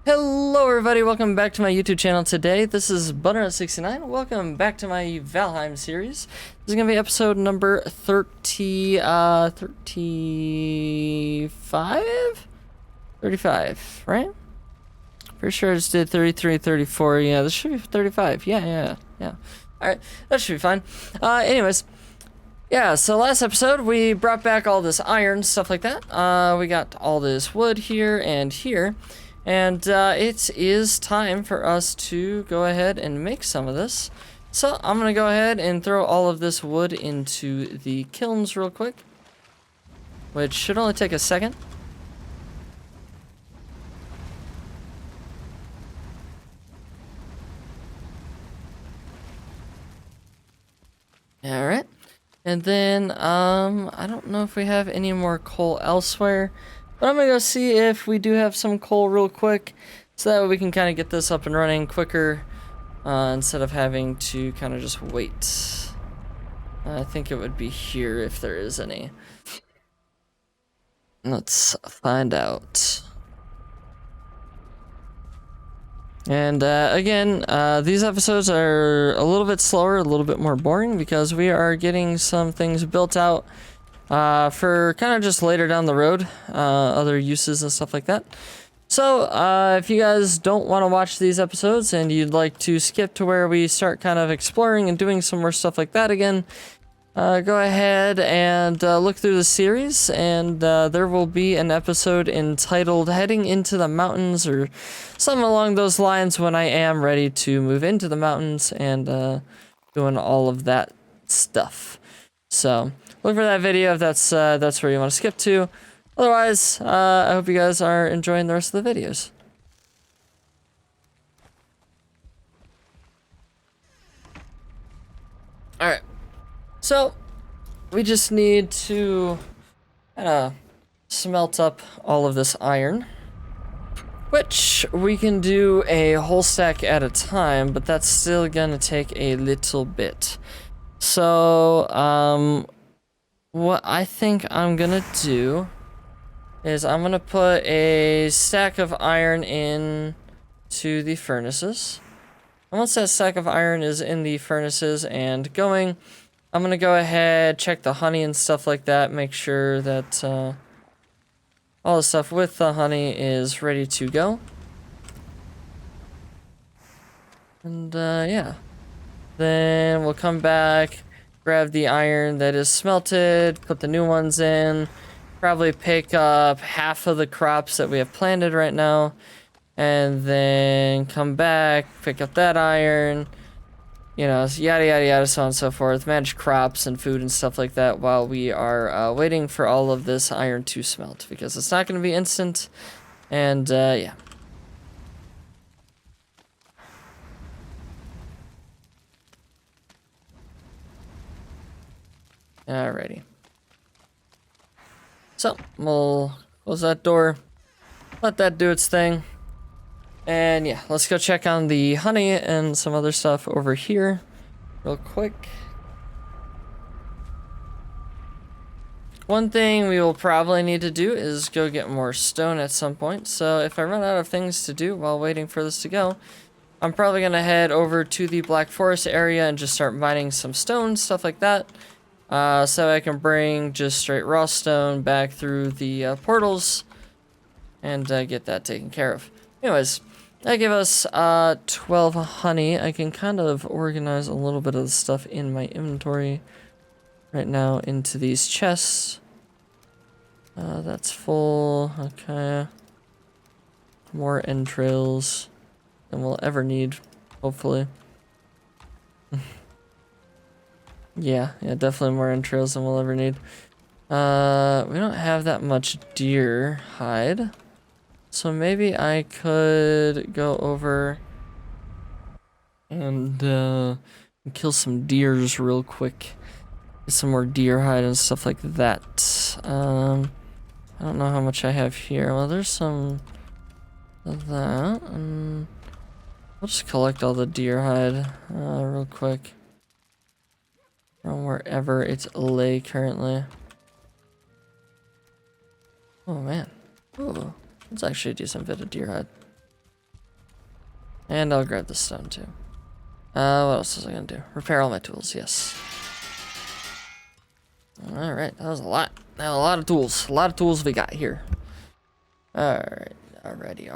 Hello everybody, welcome back to my YouTube channel today. This is Butternut69. Welcome back to my Valheim series. This is going to be episode number 35, right? Pretty sure I just did 33, 34. Yeah, this should be 35. Yeah. Alright, that should be fine. Anyways, yeah, so last episode we brought back all this iron, stuff like that. We got all this wood here and here. And it is time for us to go ahead and make some of this. So I'm going to go ahead and throw all of this wood into the kilns real quick, which should only take a second. Alright. And then, I don't know if we have any more coal elsewhere. But I'm gonna go see if we do have some coal real quick, so that way we can kind of get this up and running quicker, instead of having to kind of just wait. I think it would be here if there is any. Let's find out. And again, these episodes are a little bit slower, a little bit more boring, because we are getting some things built out for kind of just later down the road, other uses and stuff like that. So, if you guys don't want to watch these episodes and you'd like to skip to where we start kind of exploring and doing some more stuff like that again, go ahead and look through the series, and there will be an episode entitled Heading into the Mountains or something along those lines when I am ready to move into the mountains and doing all of that stuff. So look for that video if that's where you want to skip to. Otherwise, I hope you guys are enjoying the rest of the videos. Alright. So, we just need to kind of smelt up all of this iron, which we can do a whole stack at a time, but that's still gonna take a little bit. So, what I think I'm gonna do is I'm gonna put a stack of iron in to the furnaces. And once that stack of iron is in the furnaces and going, I'm gonna go ahead, check the honey and stuff like that, make sure that all the stuff with the honey is ready to go. And yeah. Then we'll come back, grab the iron that is smelted, put the new ones in, probably pick up half of the crops that we have planted right now, and then come back, pick up that iron, you know, yada yada yada, so on and so forth, manage crops and food and stuff like that while we are waiting for all of this iron to smelt, because it's not going to be instant, and yeah. Alrighty. So, we'll close that door, let that do its thing, and yeah, let's go check on the honey and some other stuff over here real quick. One thing we will probably need to do is go get more stone at some point, so if I run out of things to do while waiting for this to go, I'm probably going to head over to the Black Forest area and just start mining some stone, stuff like that. So I can bring just straight raw stone back through the portals and get that taken care of. Anyways, that gave us 12 honey. I can kind of organize a little bit of the stuff in my inventory right now into these chests. That's full. Okay. More entrails than we'll ever need, hopefully. Yeah, definitely more entrails than we'll ever need. We don't have that much deer hide, so maybe I could go over and kill some deers real quick. Get some more deer hide and stuff like that. I don't know how much I have here. Well, there's some of that. I'll just collect all the deer hide real quick. From wherever it's lay currently. Oh man. Oh, Let's actually do some bit of deer hide. And I'll grab this stone too. What else was I gonna do? Repair all my tools, yes. Alright, that was a lot. Now a lot of tools. A lot of tools we got here. Alright, already.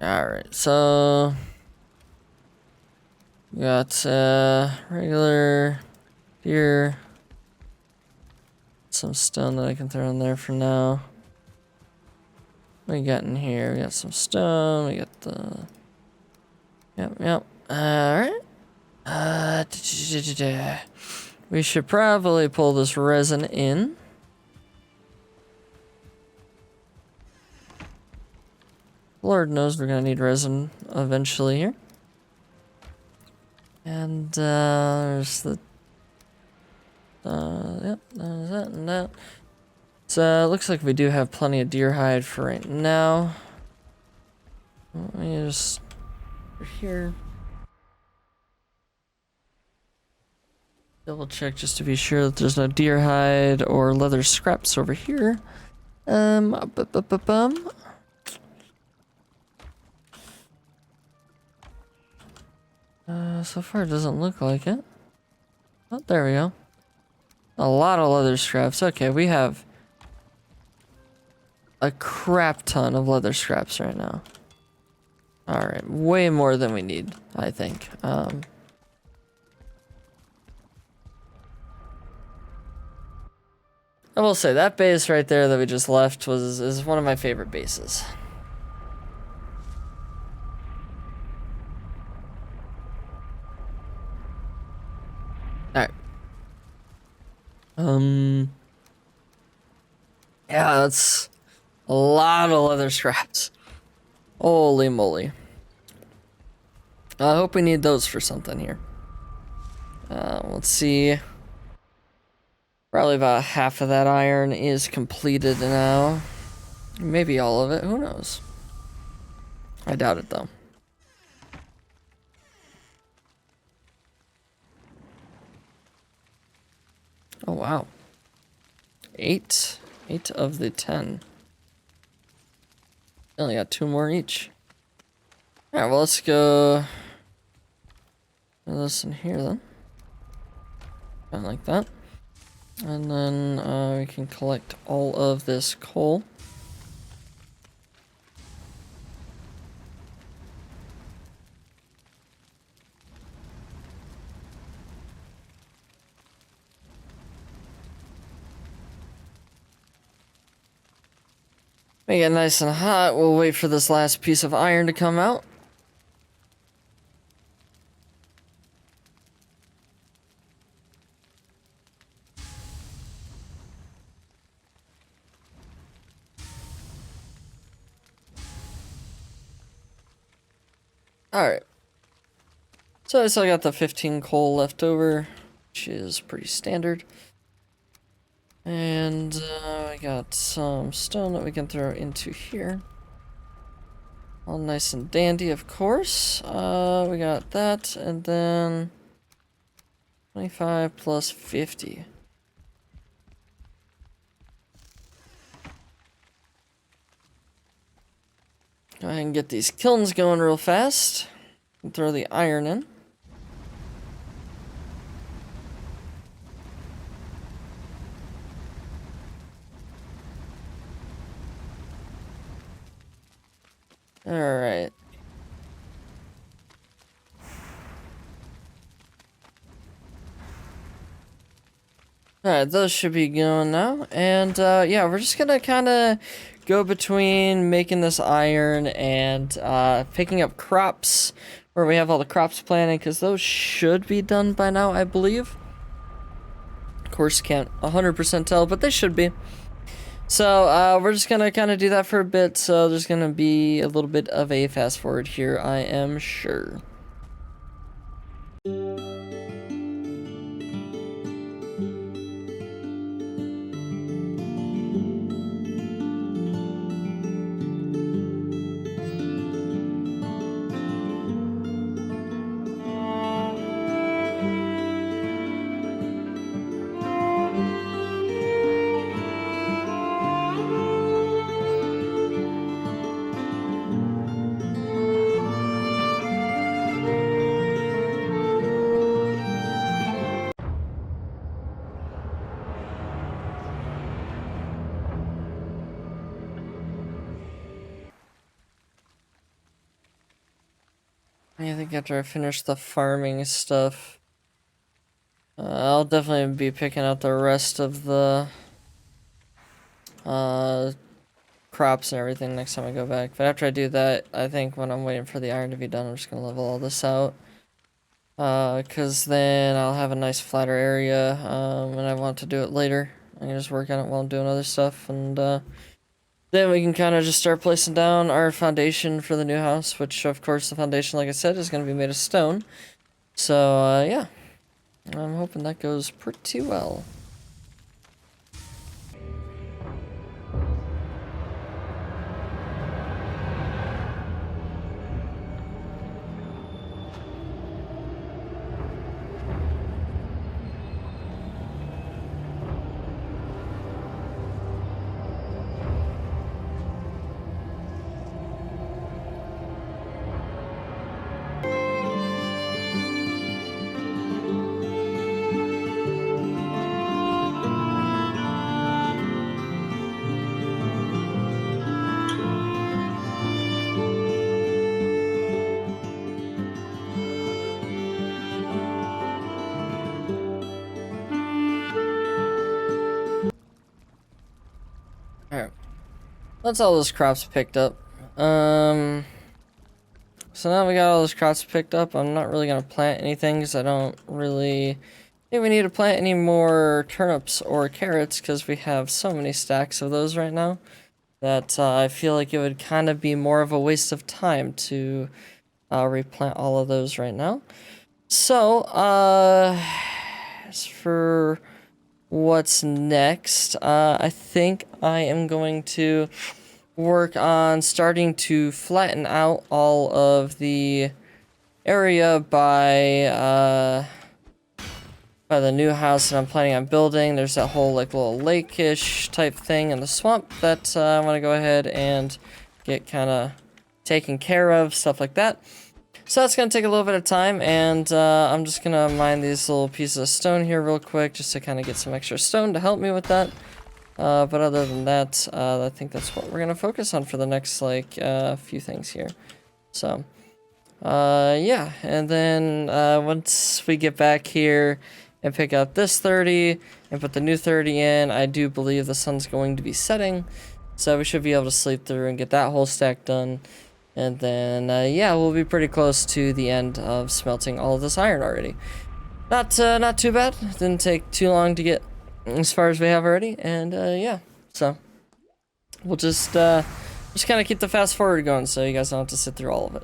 Alright, so we got regular deer. Some stone that I can throw in there for now. What we got in here? We got some stone, we got the Yep. Alright. We should probably pull this resin in. Lord knows we're gonna need resin eventually here. And there's the yep, there's that and that. So it looks like we do have plenty of deer hide for right now. Let me just over here. Double check just to be sure that there's no deer hide or leather scraps over here. So far it doesn't look like it. Oh, there we go. A lot of leather scraps. Okay, we have a crap ton of leather scraps right now. Alright, way more than we need, I think. I will say that base right there that we just left is one of my favorite bases. Alright. Yeah, that's a lot of leather scraps. Holy moly. I hope we need those for something here. Let's see. Probably about half of that iron is completed now. Maybe all of it, who knows? I doubt it though. Oh wow. 8 of the 10. Only got 2 more each. Alright, well let's go this in here then. Kind of like that. And then we can collect all of this coal. Make it nice and hot. We'll wait for this last piece of iron to come out. Alright. So I still got the 15 coal left over, which is pretty standard. And I got some stone that we can throw into here. All nice and dandy, of course. We got that, and then 25 plus 50. Go ahead and get these kilns going real fast. And throw the iron in. Alright. Alright, those should be going now. And yeah, we're just gonna kinda go between making this iron and picking up crops where we have all the crops planted, because those should be done by now, I believe. Of course, can't 100% tell, but they should be. So we're just gonna kind of do that for a bit. So there's gonna be a little bit of a fast forward here, I am sure. I think after I finish the farming stuff, I'll definitely be picking out the rest of the crops and everything next time I go back. But after I do that, I think when I'm waiting for the iron to be done, I'm just gonna level all this out. Cause then I'll have a nice flatter area, and I want to do it later. I can just work on it while I'm doing other stuff, and, then we can kind of just start placing down our foundation for the new house, which, of course, the foundation, like I said, is going to be made of stone. So, yeah. I'm hoping that goes pretty well. Alright. That's all those crops picked up. So now we got all those crops picked up. I'm not really going to plant anything because I don't really think we need to plant any more turnips or carrots because we have so many stacks of those right now that I feel like it would kind of be more of a waste of time to replant all of those right now. So, as for what's next, I think I am going to work on starting to flatten out all of the area by the new house that I'm planning on building. There's that whole like little lake-ish type thing in the swamp that I want to go ahead and get kind of taken care of, stuff like that. So that's going to take a little bit of time, and I'm just going to mine these little pieces of stone here real quick just to kind of get some extra stone to help me with that. But other than that, I think that's what we're going to focus on for the next, like, few things here. So, yeah. And then once we get back here and pick up this 30 and put the new 30 in, I do believe the sun's going to be setting. So we should be able to sleep through and get that whole stack done. And then, yeah, we'll be pretty close to the end of smelting all of this iron already. Not too bad. Didn't take too long to get as far as we have already. And, yeah, so we'll just kind of keep the fast forward going so you guys don't have to sit through all of it.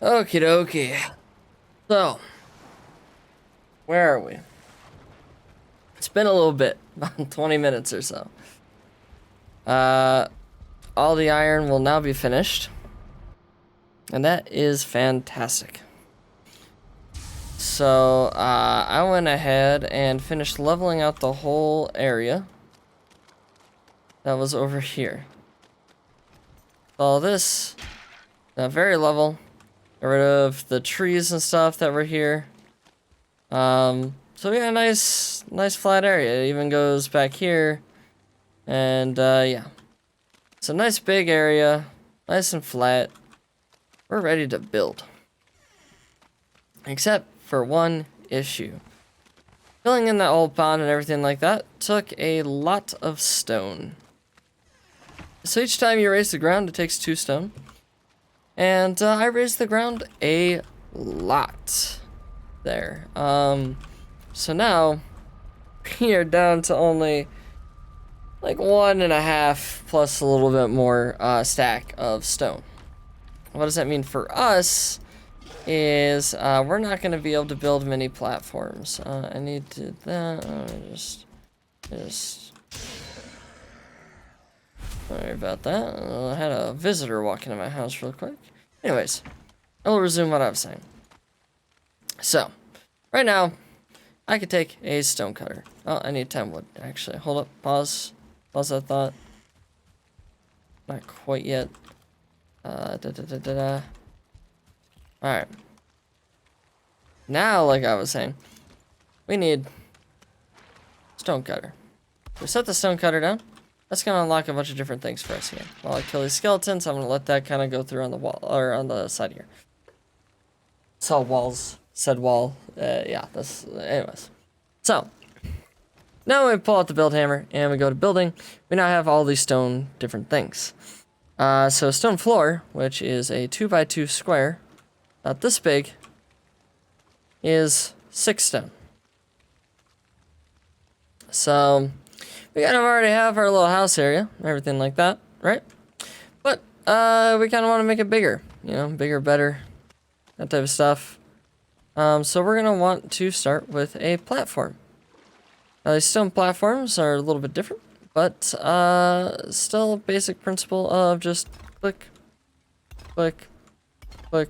Okie dokie. So, where are we? It's been a little bit, about 20 minutes or so. All the iron will now be finished. And that is fantastic. So, I went ahead and finished leveling out the whole area that was over here. All this, very level. Get rid of the trees and stuff that were here. So we got a nice flat area. It even goes back here. And, yeah. It's a nice big area, nice and flat. We're ready to build. Except for one issue. Filling in that old pond and everything like that took a lot of stone. So each time you raise the ground, it takes 2 stone. And I raised the ground a lot there. So now we are down to only like 1.5 plus a little bit more stack of stone. What does that mean for us is we're not going to be able to build many platforms. I need to just sorry about that. I had a visitor walk into my house real quick. Anyways, I will resume what I was saying. So, right now, I could take a stone cutter. Oh, I need 10 wood, actually. Hold up, pause that thought. Not quite yet. Alright. Now, like I was saying, we need stone cutter. We set the stone cutter down. That's gonna unlock a bunch of different things for us here. While I kill these skeletons, I'm gonna let that kind of go through on the wall, or on the side here. Saw walls, said wall. Yeah, that's, anyways. So, now we pull out the build hammer and we go to building. We now have all these stone different things. So stone floor, which is a 2x2 square, about this big, is 6 stone. So we kind of already have our little house area, everything like that, right? But we kind of want to make it bigger, you know, bigger, better, that type of stuff. So we're gonna want to start with a platform. Now these stone platforms are a little bit different, but still basic principle of just click, click, click,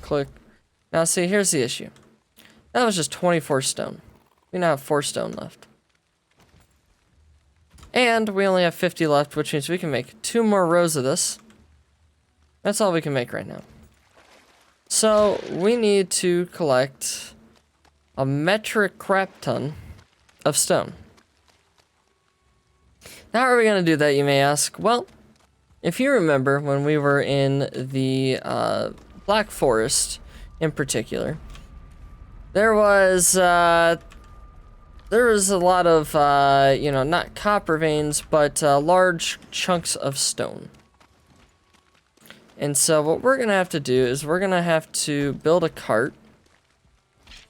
click. Now see, here's the issue. That was just 24 stone. We now have 4 stone left. And we only have 50 left, which means we can make 2 more rows of this. That's all we can make right now. So we need to collect a metric crap ton of stone. Now, how are we going to do that, you may ask? Well, if you remember when we were in the Black Forest in particular, there was a lot of, you know, not copper veins, but large chunks of stone. And so what we're going to have to do is we're going to have to build a cart.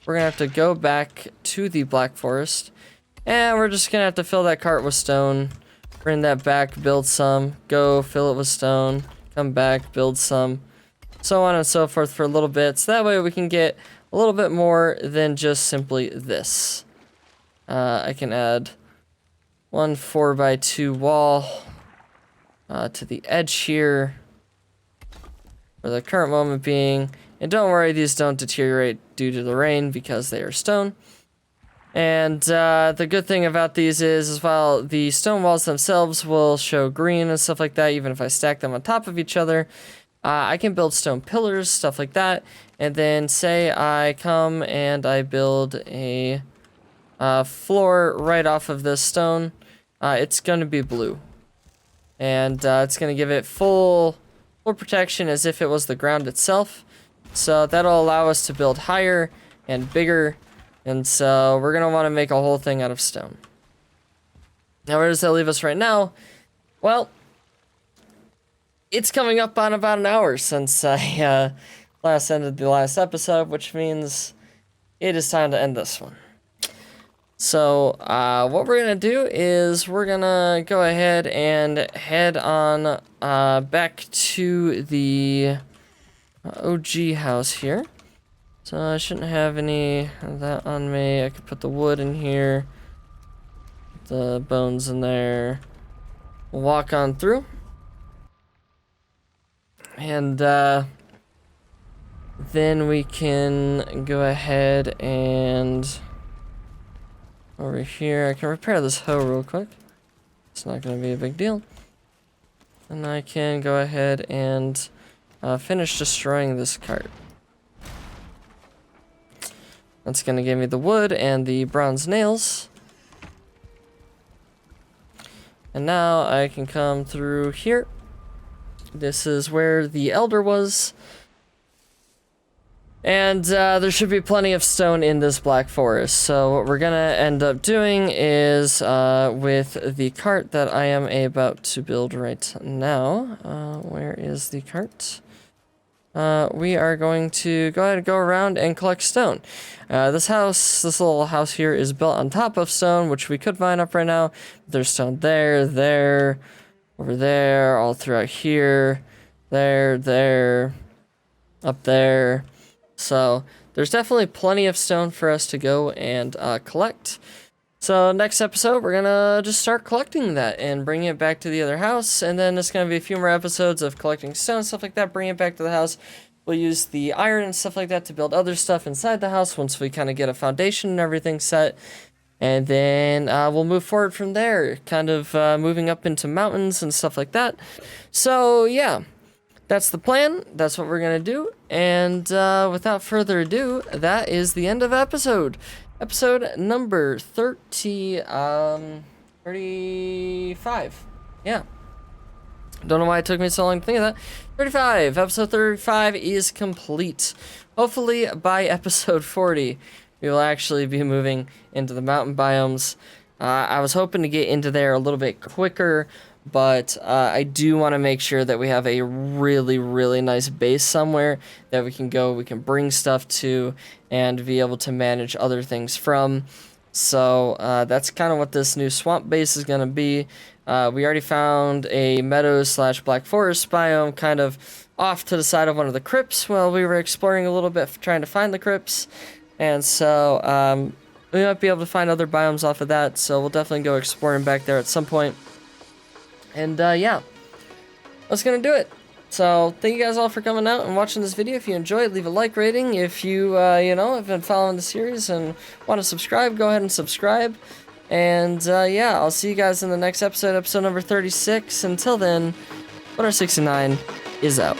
We're going to have to go back to the Black Forest. And we're just going to have to fill that cart with stone. Bring that back, build some. Go, fill it with stone. Come back, build some. So on and so forth for a little bit. So that way we can get a little bit more than just simply this. I can add 1 4x2 wall to the edge here. For the current moment being, and don't worry, these don't deteriorate due to the rain because they are stone. And the good thing about these is while the stone walls themselves will show green and stuff like that, even if I stack them on top of each other, I can build stone pillars, stuff like that, and then say I come and I build a floor right off of this stone, it's going to be blue. And it's going to give it full protection as if it was the ground itself. So that'll allow us to build higher and bigger. And so we're going to want to make a whole thing out of stone. Now where does that leave us right now? Well, it's coming up on about an hour since I last ended the last episode, which means it is time to end this one. So what we're going to do is we're going to go ahead and head on back to the OG house here. So I shouldn't have any of that on me. I could put the wood in here, the bones in there. We'll walk on through. And then we can go ahead and over here, I can repair this hoe real quick. It's not going to be a big deal. And I can go ahead and finish destroying this cart. That's going to give me the wood and the bronze nails. And now I can come through here. This is where the elder was. And there should be plenty of stone in this black forest. So what we're gonna end up doing is with the cart that I am about to build right now. Where is the cart? We are going to go ahead and go around and collect stone. This little house here is built on top of stone, which we could mine up right now. There's stone there, over there, all throughout here, there, up there. So there's definitely plenty of stone for us to go and collect. So next episode, we're gonna just start collecting that and bring it back to the other house. And then it's gonna be a few more episodes of collecting stone, stuff like that, bring it back to the house. We'll use the iron and stuff like that to build other stuff inside the house once we kind of get a foundation and everything set. And then we'll move forward from there, kind of moving up into mountains and stuff like that. So yeah, that's the plan. That's what we're going to do. And without further ado, that is the end of episode number 35. Yeah. Don't know why it took me so long to think of that. 35. Episode 35 is complete. Hopefully by episode 40, we will actually be moving into the mountain biomes. I was hoping to get into there a little bit quicker, but I do want to make sure that we have a really, really nice base somewhere that we can go, we can bring stuff to, and be able to manage other things from. So that's kind of what this new swamp base is going to be. We already found a meadows/black forest biome kind of off to the side of one of the crypts while we were exploring a little bit, trying to find the crypts. And so we might be able to find other biomes off of that, so we'll definitely go exploring back there at some point. And yeah, that's gonna do it. So thank you guys all for coming out and watching this video. If you enjoyed, leave a like rating. If you have been following the series and want to subscribe, go ahead and subscribe. And yeah, I'll see you guys in the next episode number 36. Until then, Winter69 is out.